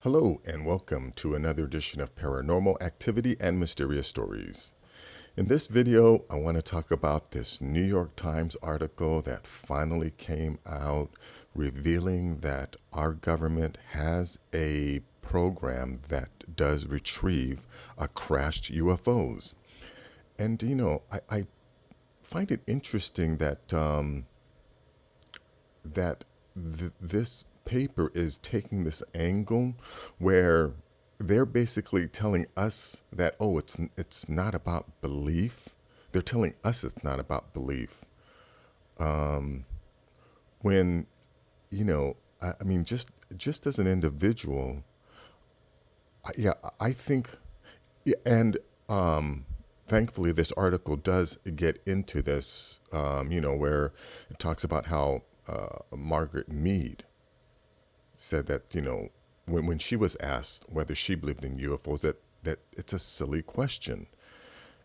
Hello and welcome to another edition of Paranormal Activity and Mysterious Stories. In this video, I want to talk about this New York Times article that finally came out revealing that our government has a program that does retrieve crashed UFOs. And I find it interesting that this paper is taking this angle where they're basically telling us that it's not about belief. They're telling us it's not about belief. When I mean, just as an individual, I think, yeah, and thankfully this article does get into this, where it talks about how Margaret Mead said that, when she was asked whether she believed in UFOs, that it's a silly question.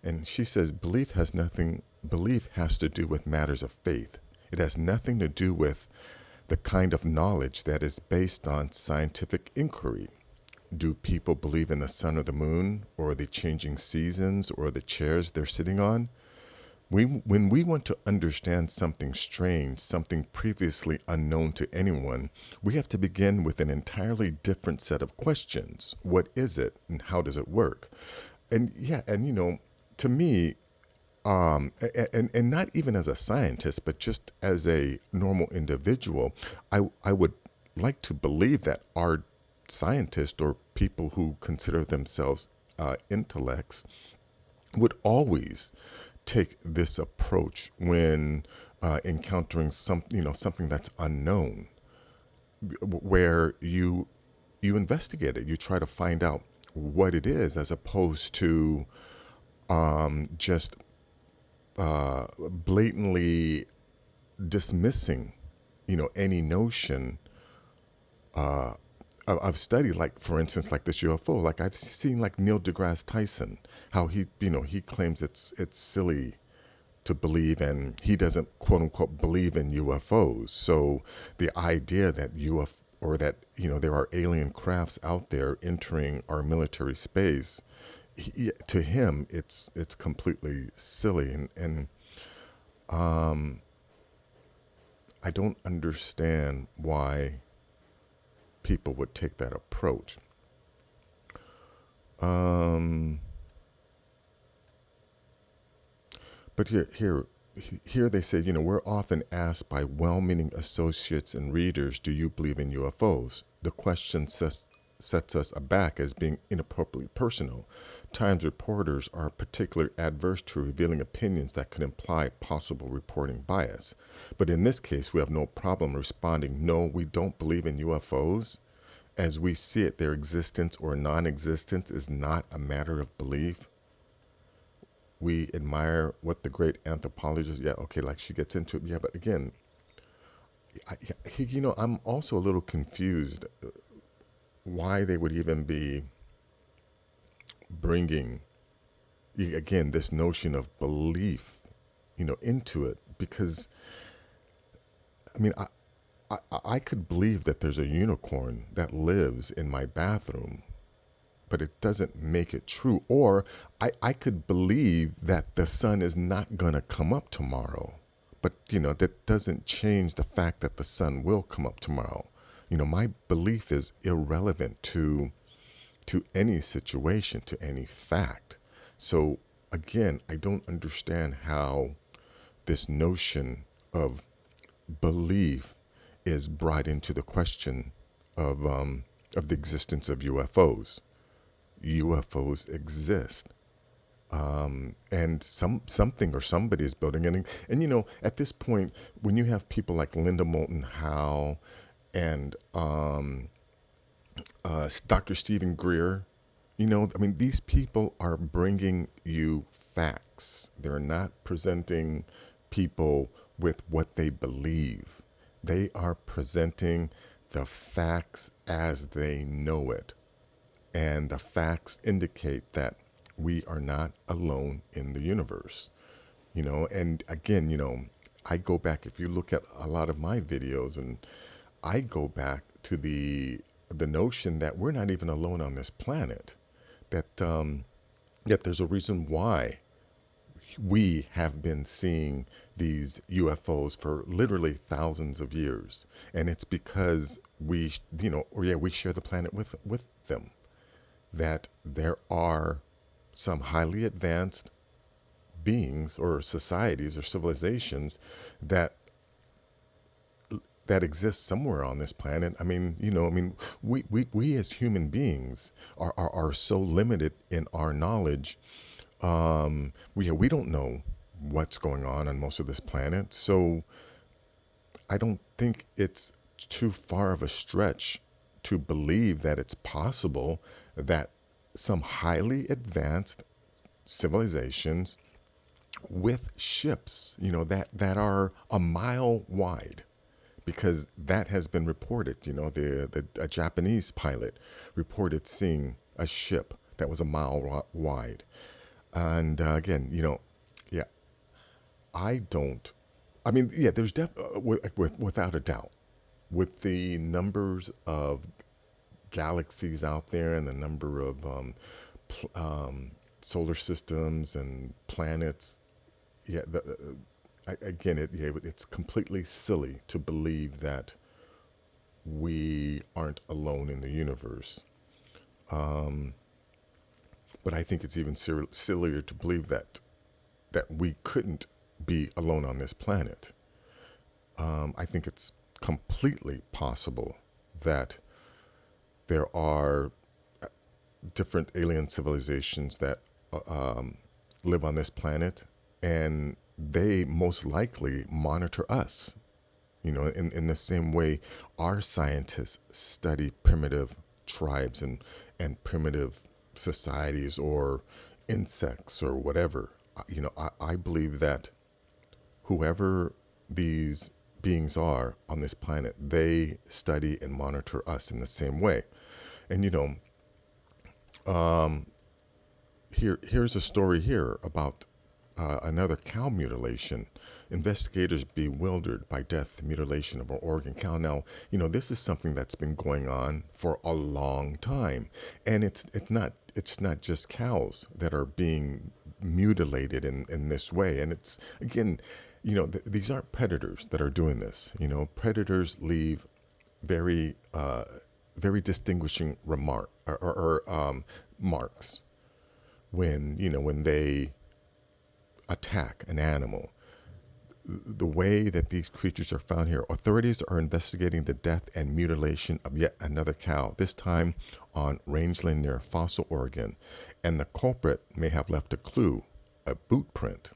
And she says, belief has to do with matters of faith. It has nothing to do with the kind of knowledge that is based on scientific inquiry. Do people believe in the sun or the moon, or the changing seasons, or the chairs they're sitting on? When we want to understand something strange, something previously unknown to anyone, we have to begin with an entirely different set of questions. What is it, and how does it work? And to me, and not even as a scientist, but just as a normal individual, I would like to believe that our scientists or people who consider themselves intellects would always take this approach when encountering something that's unknown, where you investigate it, you try to find out what it is, as opposed to just blatantly dismissing any notion of study, like, for instance, like this UFO. Like, I've seen, like, Neil deGrasse Tyson, how he claims it's silly to believe, and he doesn't, quote unquote, believe in UFOs. So the idea that there are alien crafts out there entering our military space, to him it's completely silly, and I don't understand why people would take that approach. But here they say, we're often asked by well-meaning associates and readers, do you believe in UFOs? The question sets us aback as being inappropriately personal. Times reporters are particularly adverse to revealing opinions that could imply possible reporting bias. But in this case, we have no problem responding, no, we don't believe in UFOs. As we see it, their existence or non-existence is not a matter of belief. We admire what the great anthropologist, like she gets into it. Yeah, but again, I'm also a little confused why they would even be bringing, again, this notion of belief, into it. Because, I mean, I could believe that there's a unicorn that lives in my bathroom, but it doesn't make it true. Or I could believe that the sun is not going to come up tomorrow, but, that doesn't change the fact that the sun will come up tomorrow. My belief is irrelevant to any situation, to any fact. So again, I don't understand how this notion of belief is brought into the question of the existence of UFOs. UFOs exist, and something or somebody is building it. And at this point, when you have people like Linda Moulton Howe and Dr. Stephen Greer, these people are bringing you facts. They're not presenting people with what they believe. They are presenting the facts as they know it. And the facts indicate that we are not alone in the universe. And again, I go back, if you look at a lot of my videos, and I go back to the the notion that we're not even alone on this planet, that yet there's a reason why we have been seeing these UFOs for literally thousands of years, and it's because we, we share the planet with them. That there are some highly advanced beings or societies or civilizations that exist somewhere on this planet. I mean, we as human beings are so limited in our knowledge. We don't know what's going on most of this planet. So I don't think it's too far of a stretch to believe that it's possible that some highly advanced civilizations with ships, that are a mile wide, because that has been reported. A Japanese pilot reported seeing a ship that was a mile wide. And again, yeah, I don't. I mean, yeah, there's without a doubt, with the numbers of galaxies out there and the number of solar systems and planets. Yeah, it's completely silly to believe that we aren't alone in the universe. But I think it's even sillier to believe that we couldn't be alone on this planet. I think it's completely possible that there are different alien civilizations that live on this planet, and they most likely monitor us. In the same way our scientists study primitive tribes and primitive societies or insects or whatever. I believe that whoever these beings are on this planet, they study and monitor us in the same way. And here's a story here about another cow mutilation. Investigators bewildered by death mutilation of an Oregon cow. Now, this is something that's been going on for a long time, and it's not just cows that are being mutilated in this way. And it's, again, these aren't predators that are doing this. Predators leave very very distinguishing marks when they attack an animal. The way that these creatures are found here, authorities are investigating the death and mutilation of yet another cow, this time on rangeland near Fossil, Oregon, and the culprit may have left a clue, a boot print.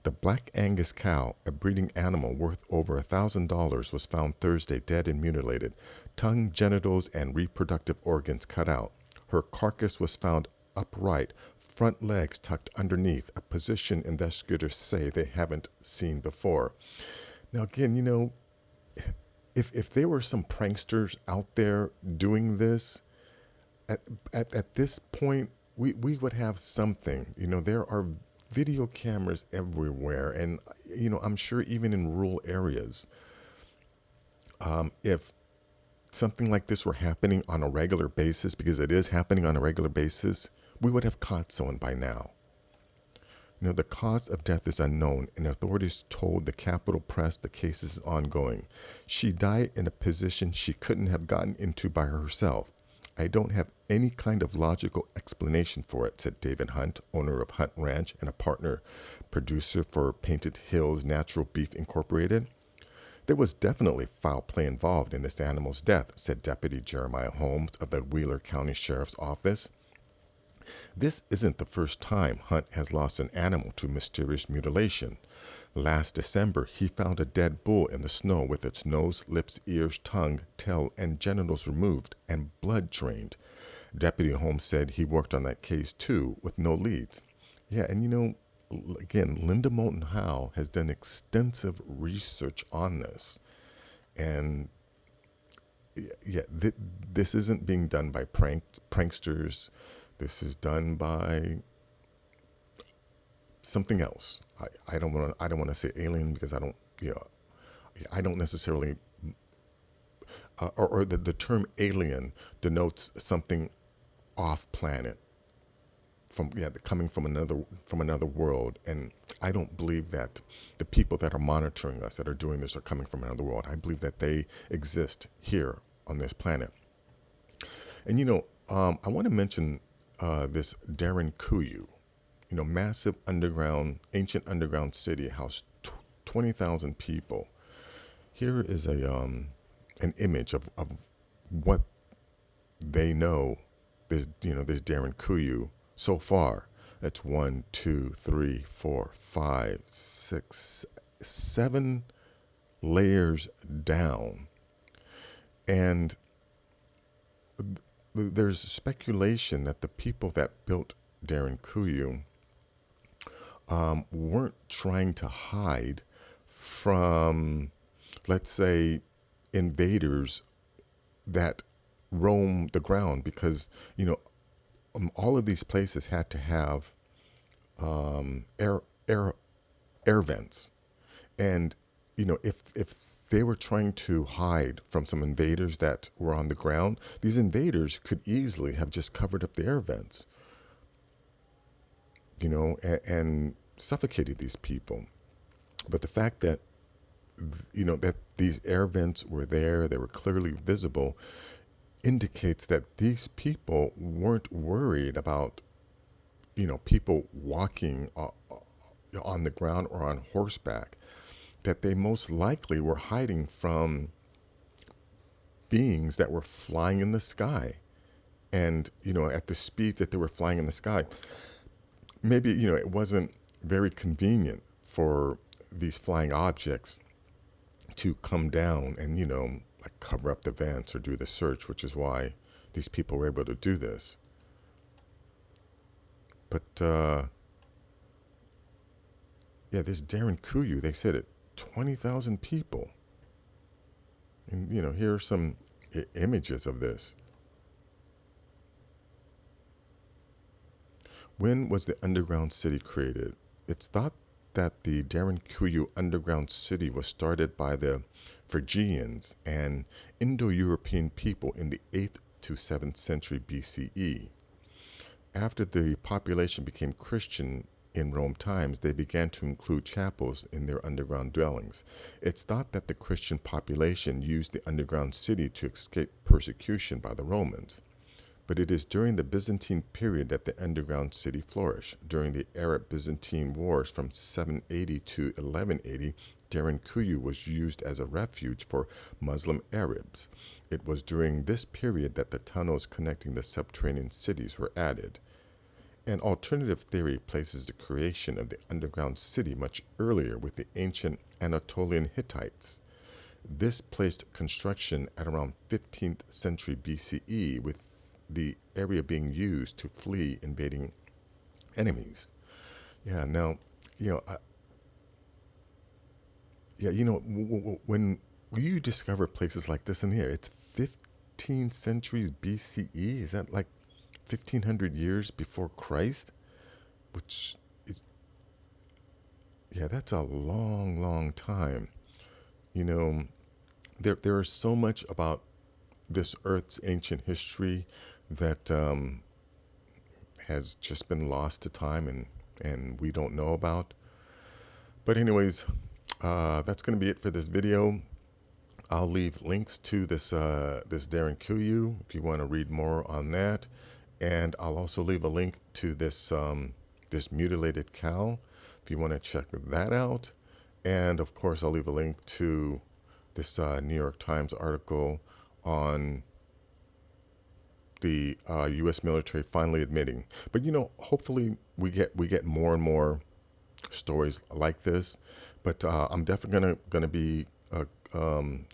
The Black Angus cow, a breeding animal worth over $1,000, was found Thursday dead and mutilated, tongue, genitals, and reproductive organs cut out. Her carcass was found upright, front legs tucked underneath, a position investigators say they haven't seen before. Now, again, if there were some pranksters out there doing this, at this point, we would have something. There are video cameras everywhere, and I'm sure even in rural areas, if something like this were happening on a regular basis, because it is happening on a regular basis, we would have caught someone by now. The cause of death is unknown, and authorities told the Capitol Press the case is ongoing. She died in a position she couldn't have gotten into by herself. I don't have any kind of logical explanation for it, said David Hunt, owner of Hunt Ranch and a partner producer for Painted Hills Natural Beef Incorporated. There was definitely foul play involved in this animal's death, said Deputy Jeremiah Holmes of the Wheeler County Sheriff's Office. This isn't the first time Hunt has lost an animal to mysterious mutilation. Last December, he found a dead bull in the snow with its nose, lips, ears, tongue, tail, and genitals removed and blood drained. Deputy Holmes said he worked on that case too, with no leads. Yeah, and again, Linda Moulton Howe has done extensive research on this. And yeah, this isn't being done by pranksters. This is done by something else. I don't want to say alien, because I don't necessarily or the term alien denotes something off planet, coming from another world. And I don't believe that the people that are monitoring us, that are doing this, are coming from another world. I believe that they exist here on this planet. And I want to mention this Darren Kuyu, massive ancient underground city, housed 20,000 people. Here is an image of what they know. This Darren Kuyu so far. That's 1, 2, 3, 4, 5, 6, 7 layers down, and there's speculation that the people that built Darren Kuyu weren't trying to hide from, let's say, invaders that roam the ground, because all of these places had to have air vents, and if they were trying to hide from some invaders that were on the ground, these invaders could easily have just covered up the air vents, and suffocated these people. But the fact that that these air vents were there, they were clearly visible, indicates that these people weren't worried about people walking on the ground or on horseback, that they most likely were hiding from beings that were flying in the sky. And at the speeds that they were flying in the sky, maybe it wasn't very convenient for these flying objects to come down and like cover up the vents or do the search, which is why these people were able to do this. But this Darren Kuyu, they said it, 20,000 people. And here are some images of this. When was the underground city created? It's thought that the Darren Kuyu underground city was started by the Phrygians and Indo-European people in the 8th to 7th century BCE. After the population became Christian in Rome times, they began to include chapels in their underground dwellings. It's thought that the Christian population used the underground city to escape persecution by the Romans. But it is during the Byzantine period that the underground city flourished. During the Arab-Byzantine Wars from 780 to 1180, Darren Kuyu was used as a refuge for Muslim Arabs. It was during this period that the tunnels connecting the subterranean cities were added. An alternative theory places the creation of the underground city much earlier with the ancient Anatolian Hittites. This placed construction at around 15th century BCE, with the area being used to flee invading enemies. Yeah, now, when you discover places like this in here, it's 15 centuries BCE. Is that like 1,500 years before Christ? Which is, that's a long, long time. There is so much about this Earth's ancient history that has just been lost to time and we don't know about. But anyways, that's going to be it for this video. I'll leave links to this Darren Kuyu if you want to read more on that, and I'll also leave a link to this this mutilated cow if you want to check that out. And of course, I'll leave a link to this New York Times article on the U.S. military finally admitting. But hopefully we get more and more stories like this. But I'm definitely gonna be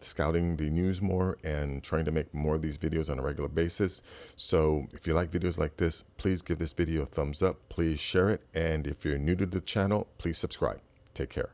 scouting the news more and trying to make more of these videos on a regular basis. So if you like videos like this, please give this video a thumbs up. Please share it, and if you're new to the channel, please subscribe. Take care.